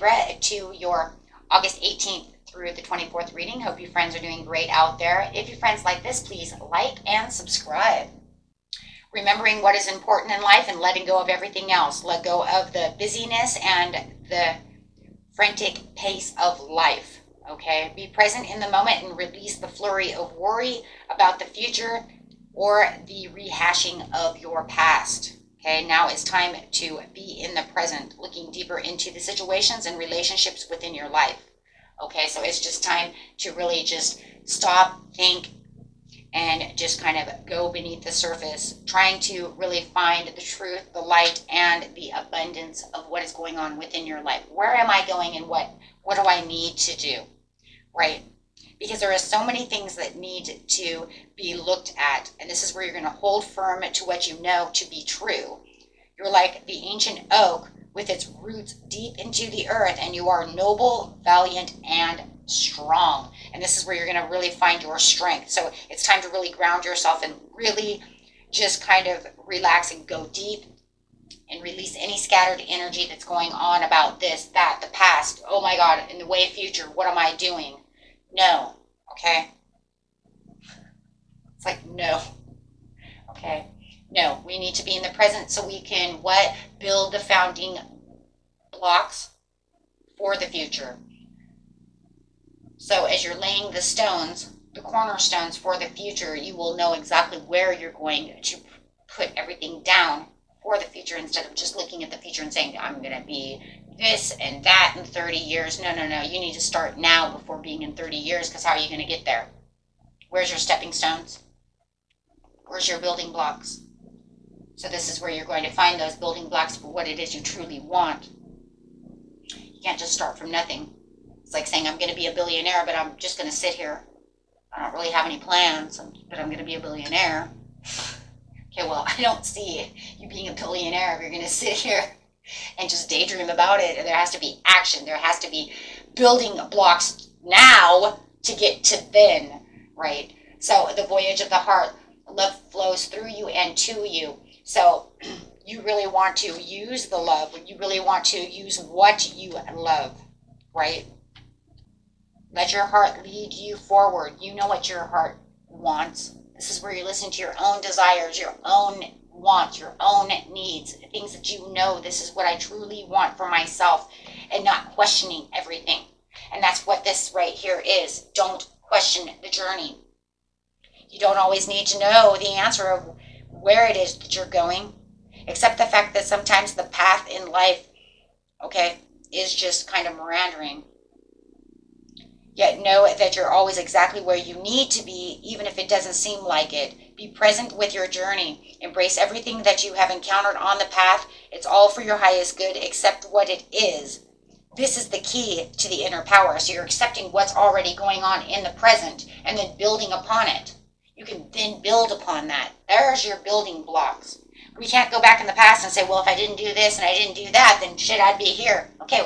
Libra, to your August 18th through the 24th reading. Hope you friends are doing great out there. If you friends like this, please like and subscribe. Remembering what is important in life and letting go of everything else. Let go of the busyness and the frantic pace of life. Okay, be present in the moment and release the flurry of worry about the future or the rehashing of your past. Okay, now it's time to be in the present, looking deeper into the situations and relationships within your life. Okay, so it's just time to really just stop, think, and just kind of go beneath the surface, trying to really find the truth, the light, and the abundance of what is going on within your life. Where am I going and what do I need to do, right? Because there are so many things that need to be looked at, and this is where you're going to hold firm to what you know to be true. You're like the ancient oak with its roots deep into the earth, and you are noble, valiant, and strong. And this is where you're going to really find your strength. So it's time to really ground yourself and really just kind of relax and go deep and release any scattered energy that's going on about this, that, the past. Oh my God, in the way future, what am I doing? No. Okay? It's like, no. Okay? No, we need to be in the present so we can what? Build the founding blocks for the future. So as you're laying the stones, the cornerstones for the future, you will know exactly where you're going to put everything down for the future instead of just looking at the future and saying, I'm going to be this and that in 30 years. No. You need to start now before being in 30 years, because how are you going to get there? Where's your stepping stones? Where's your building blocks? So this is where you're going to find those building blocks for what it is you truly want. You can't just start from nothing. It's like saying, I'm going to be a billionaire, but I'm just going to sit here. I don't really have any plans, but I'm going to be a billionaire. Okay, well, I don't see you being a billionaire if you're going to sit here and just daydream about it. There has to be action. There has to be building blocks now to get to then, right? So the voyage of the heart, love flows through you and to you. So you really want to use the love. You really want to use what you love, right? Let your heart lead you forward. You know what your heart wants. This is where you listen to your own desires, your own wants, your own needs, things that you know, this is what I truly want for myself, and not questioning everything. And that's what this right here is. Don't question the journey. You don't always need to know the answer of where it is that you're going, except the fact that sometimes the path in life, okay, is just kind of meandering. Yet know that you're always exactly where you need to be, even if it doesn't seem like it. Be present with your journey. Embrace everything that you have encountered on the path. It's all for your highest good, accept what it is. This is the key to the inner power. So you're accepting what's already going on in the present and then building upon it. You can then build upon that. There's your building blocks. We can't go back in the past and say, well, if I didn't do this and I didn't do that, then shit, I'd be here. Okay,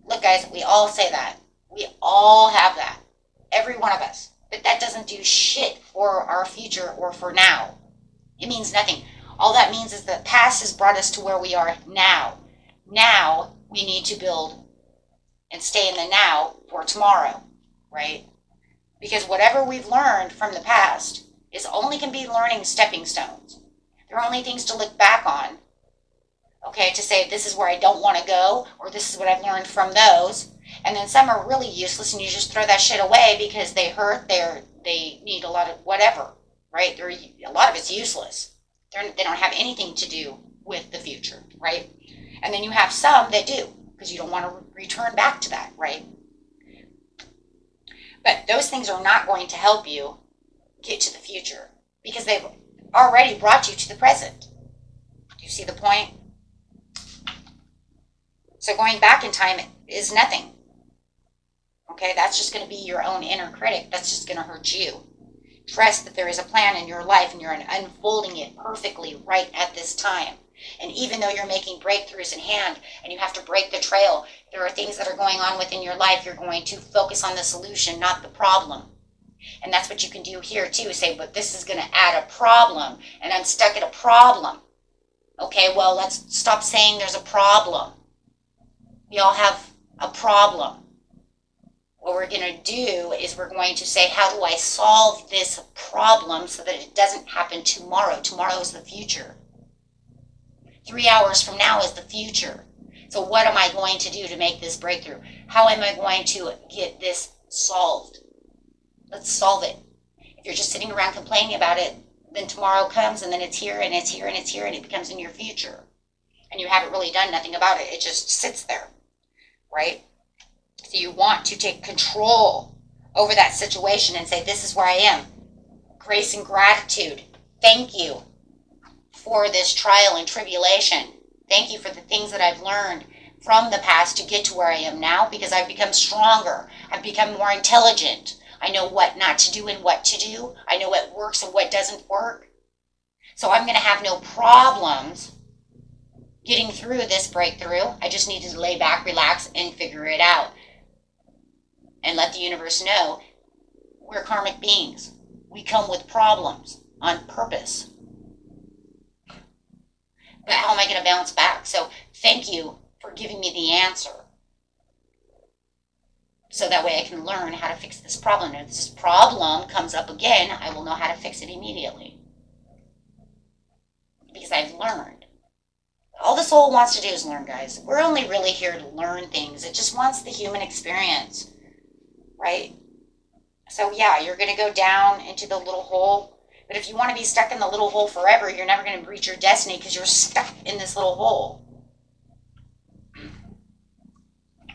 look, guys, we all say that. We all have that. Every one of us. But that doesn't do shit for our future or for now. It means nothing. All that means is the past has brought us to where we are now. Now we need to build and stay in the now for tomorrow, right? Because whatever we've learned from the past is only can be learning stepping stones. They're only things to look back on. Okay, to say this is where I don't want to go, or this is what I've learned from those. And then some are really useless and you just throw that shit away because they hurt, they need a lot of whatever, right? A lot of it's useless. They don't have anything to do with the future, right? And then you have some that do, because you don't want to return back to that, right? But those things are not going to help you get to the future because they've already brought you to the present. Do you see the point? So going back in time is nothing. Okay, that's just going to be your own inner critic. That's just going to hurt you. Trust that there is a plan in your life and you're unfolding it perfectly right at this time. And even though you're making breakthroughs in hand and you have to break the trail, there are things that are going on within your life. You're going to focus on the solution, not the problem. And that's what you can do here too. Say, but this is going to add a problem and I'm stuck at a problem. Okay, well, let's stop saying there's a problem. We all have a problem. What we're going to do is we're going to say, how do I solve this problem so that it doesn't happen tomorrow? Tomorrow is the future. 3 hours from now is the future. So what am I going to do to make this breakthrough? How am I going to get this solved? Let's solve it. If you're just sitting around complaining about it, then tomorrow comes and then it's here and it's here and it's here and it becomes in your future. And you haven't really done nothing about it. It just sits there, right? So you want to take control over that situation and say, this is where I am. Grace and gratitude. Thank you for this trial and tribulation. Thank you for the things that I've learned from the past to get to where I am now, because I've become stronger. I've become more intelligent. I know what not to do and what to do. I know what works and what doesn't work. So I'm going to have no problems getting through this breakthrough. I just need to lay back, relax, and figure it out. And let the universe know we're karmic beings. We come with problems on purpose. But how am I going to bounce back? So thank you for giving me the answer. So that way I can learn how to fix this problem. If this problem comes up again, I will know how to fix it immediately. Because I've learned. All the soul wants to do is learn, guys. We're only really here to learn things. It just wants the human experience. Right? So yeah, you're going to go down into the little hole. But if you want to be stuck in the little hole forever, you're never going to reach your destiny because you're stuck in this little hole.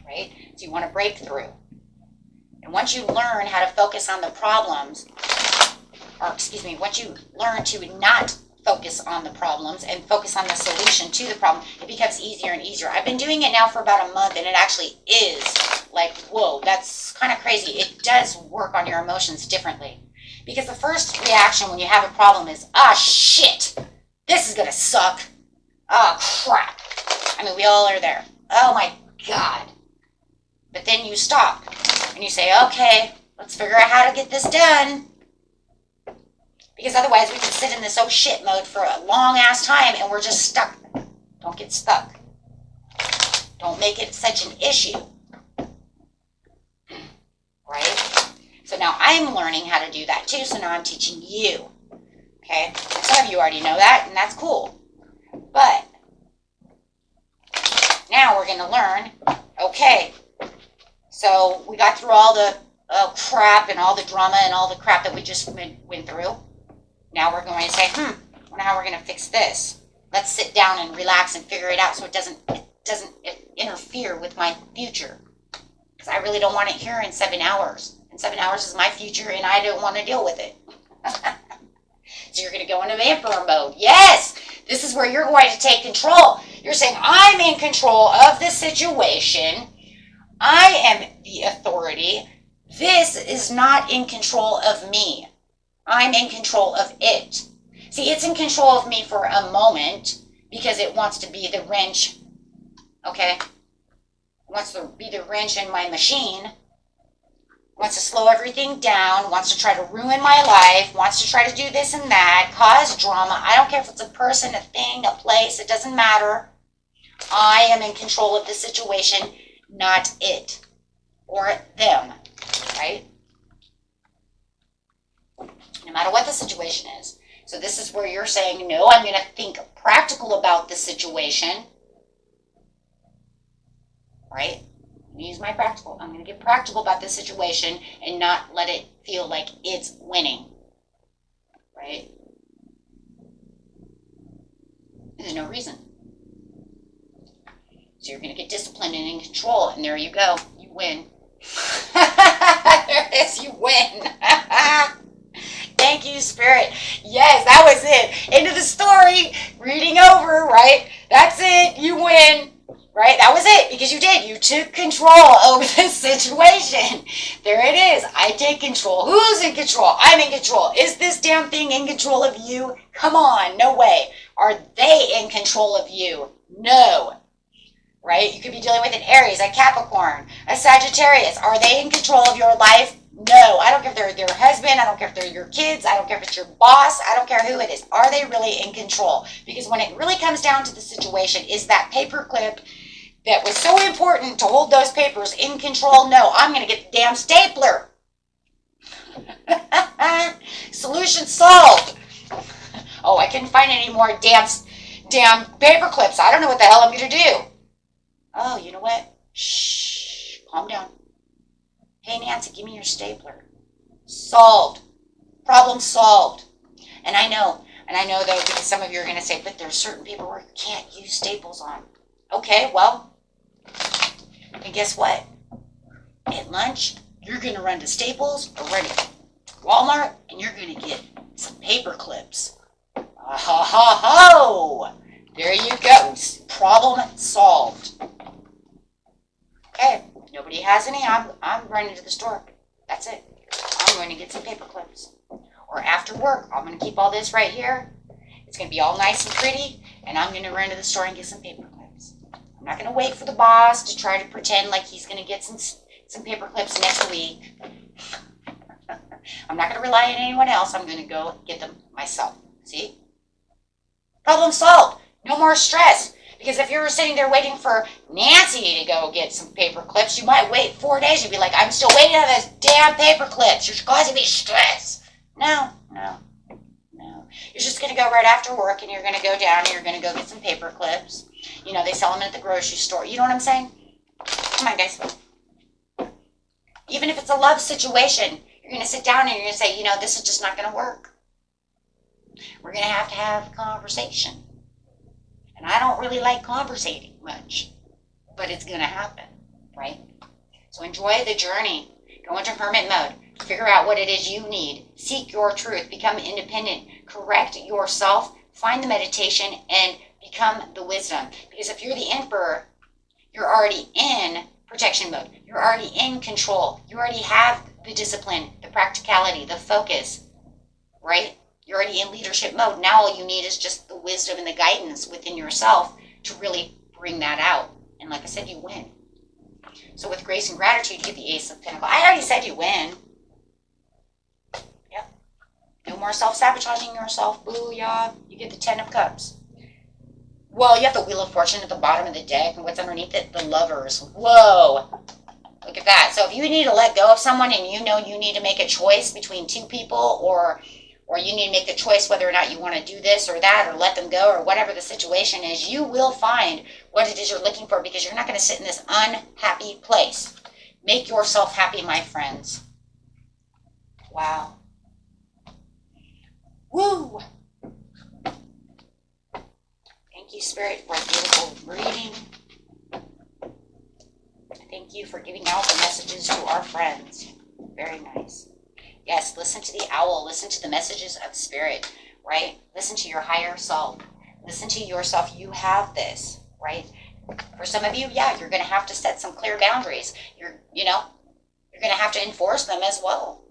Right? So you want to break through. And once you learn how to focus on the problems, once you learn to not focus on the problems and focus on the solution to the problem, it becomes easier and easier. I've been doing it now for about a month, and it actually is like, whoa, that's kind of crazy. It does work on your emotions differently. Because the first reaction when you have a problem is, shit, this is going to suck. Oh, crap. I mean, we all are there. Oh, my God. But then you stop and you say, okay, let's figure out how to get this done. Because otherwise we can sit in this oh shit mode for a long ass time and we're just stuck. Don't get stuck. Don't make it such an issue. Right? So now I'm learning how to do that too, so now I'm teaching you. Okay? Some of you already know that, and that's cool. But now we're going to learn, okay, so we got through all the crap and all the drama and all the crap that we just went through. Now we're going to say, I wonder how we're going to fix this. Let's sit down and relax and figure it out so it doesn't interfere with my future. Because I really don't want it here in 7 hours. And 7 hours is my future, and I don't want to deal with it. So you're going to go into emperor mode. Yes! This is where you're going to take control. You're saying, I'm in control of the situation. I am the authority. This is not in control of me. I'm in control of it. See, it's in control of me for a moment because it wants to be the wrench, okay? It wants to be the wrench in my machine. Wants to slow everything down, wants to try to ruin my life, wants to try to do this and that, cause drama. I don't care if it's a person, a thing, a place, it doesn't matter. I am in control of the situation, not it or them, right? No matter what the situation is. So this is where you're saying, no, I'm going to think practical about the situation, right? Use my practical. I'm going to get practical about this situation and not let it feel like it's winning, right? There's no reason. So you're going to get disciplined and in control, and there you go. You win. There it is. You win. Thank you, Spirit. Yes, that was it. End of the story. Reading over, right? That's it. You win. Right? That was it, because you did. You took control over the situation. There it is. I take control. Who's in control? I'm in control. Is this damn thing in control of you? Come on. No way. Are they in control of you? No. Right? You could be dealing with an Aries, a Capricorn, a Sagittarius. Are they in control of your life? No. I don't care if they're your husband. I don't care if they're your kids. I don't care if it's your boss. I don't care who it is. Are they really in control? Because when it really comes down to the situation, is that paperclip that was so important to hold those papers in control. No, I'm going to get the damn stapler. Solution solved. Oh, I couldn't find any more damn paper clips. I don't know what the hell I'm going to do. Oh, you know what? Shh. Calm down. Hey, Nancy, give me your stapler. Solved. Problem solved. And I know though, because some of you are going to say, but there's certain paperwork you can't use staples on. Okay, well, and guess what? At lunch, you're going to run to Staples or run to Walmart, and you're going to get some paper clips. Ho! There you go. Problem solved. Okay, nobody has any. I'm running to the store. That's it. I'm going to get some paper clips. Or after work, I'm going to keep all this right here. It's going to be all nice and pretty, and I'm going to run to the store and get some paper clips. I'm not going to wait for the boss to try to pretend like he's going to get some paper clips next week. I'm not going to rely on anyone else. I'm going to go get them myself. See? Problem solved. No more stress. Because if you were sitting there waiting for Nancy to go get some paper clips, you might wait 4 days. You'd be like, I'm still waiting on those damn paper clips. You're causing me stress. No. You're just going to go right after work, and you're going to go down and you're going to go get some paper clips. You know, they sell them at the grocery store. You know what I'm saying? Come on, guys. Even if it's a love situation, you're going to sit down and you're going to say, you know, this is just not going to work. We're going to have a conversation. And I don't really like conversating much, but it's going to happen, right? So enjoy the journey. Go into hermit mode. Figure out what it is you need. Seek your truth. Become independent. Correct yourself. Find the meditation and become the wisdom. Because if you're the emperor, you're already in protection mode. You're already in control. You already have the discipline, the practicality, the focus, right? You're already in leadership mode. Now all you need is just the wisdom and the guidance within yourself to really bring that out. And like I said, you win. So with grace and gratitude, you get the Ace of Pentacles. I already said you win. Yep. No more self-sabotaging yourself. Booyah. You get the 10 of Cups. Well, you have the Wheel of Fortune at the bottom of the deck. And what's underneath it? The Lovers. Whoa. Look at that. So if you need to let go of someone and you know you need to make a choice between two people, or you need to make the choice whether or not you want to do this or that or let them go or whatever the situation is, you will find what it is you're looking for, because you're not going to sit in this unhappy place. Make yourself happy, my friends. Wow. Woo! Thank you, Spirit, for a beautiful reading. Thank you for giving out the messages to our friends. Very nice. Yes, listen to the owl. Listen to the messages of Spirit, right? Listen to your higher self. Listen to yourself. You have this, right? For some of you, yeah, you're going to have to set some clear boundaries. You're going to have to enforce them as well.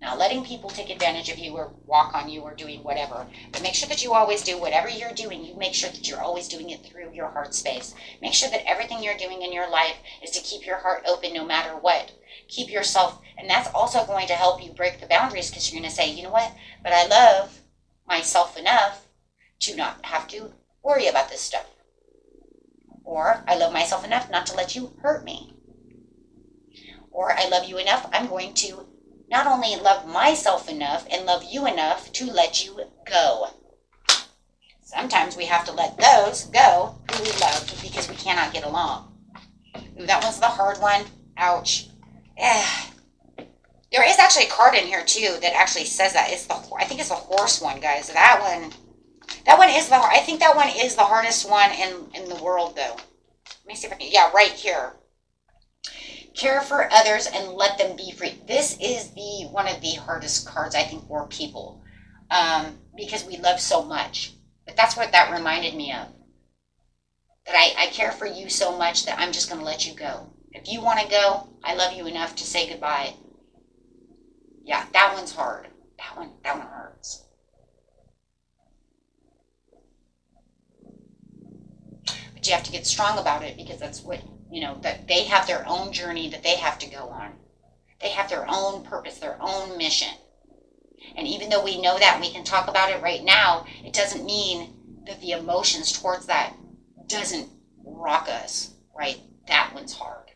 Not letting people take advantage of you or walk on you or doing whatever. But make sure that you always do whatever you're doing. You make sure that you're always doing it through your heart space. Make sure that everything you're doing in your life is to keep your heart open no matter what. Keep yourself, and that's also going to help you break the boundaries, because you're going to say, you know what, but I love myself enough to not have to worry about this stuff. Or I love myself enough not to let you hurt me. Or I love you enough, I'm going to not only love myself enough and love you enough to let you go. Sometimes we have to let those go who we love because we cannot get along. Ooh, that one's the hard one. Ouch. There is actually a card in here too that actually says that. I think it's the horse one, guys. That one is I think that one is the hardest one in the world, though. Let me see if I can. Yeah, right here. Care for others and let them be free. This is one of the hardest cards, I think, for people, because we love so much. But that's what that reminded me of. That I care for you so much that I'm just going to let you go. If you want to go, I love you enough to say goodbye. Yeah, that one's hard. That one hurts. But you have to get strong about it, because that's what, that they have their own journey that they have to go on. They have their own purpose, their own mission. And even though we know that and we can talk about it right now, it doesn't mean that the emotions towards that doesn't rock us, right? That one's hard.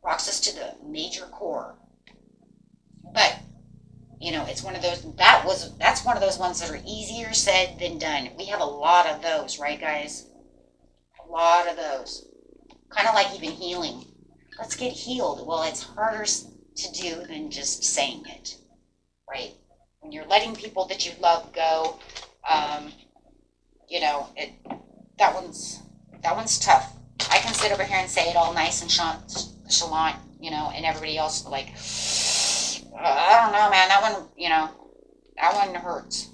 Rocks us to the major core. But, you know, it's one of those, that's one of those ones that are easier said than done. We have a lot of those, right, guys? A lot of those. Kind of like even healing. Let's get healed. Well, it's harder to do than just saying it, right? When you're letting people that you love go, you know, that one's tough. I can sit over here and say it all nice and chalant, you know, and everybody else like, I don't know, man, that one, you know, that one hurts.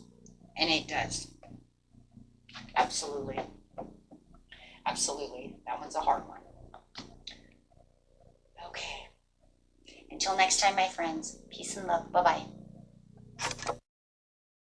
And it does. Absolutely. Absolutely. That one's a hard one. Okay. Until next time, my friends, peace and love. Bye-bye.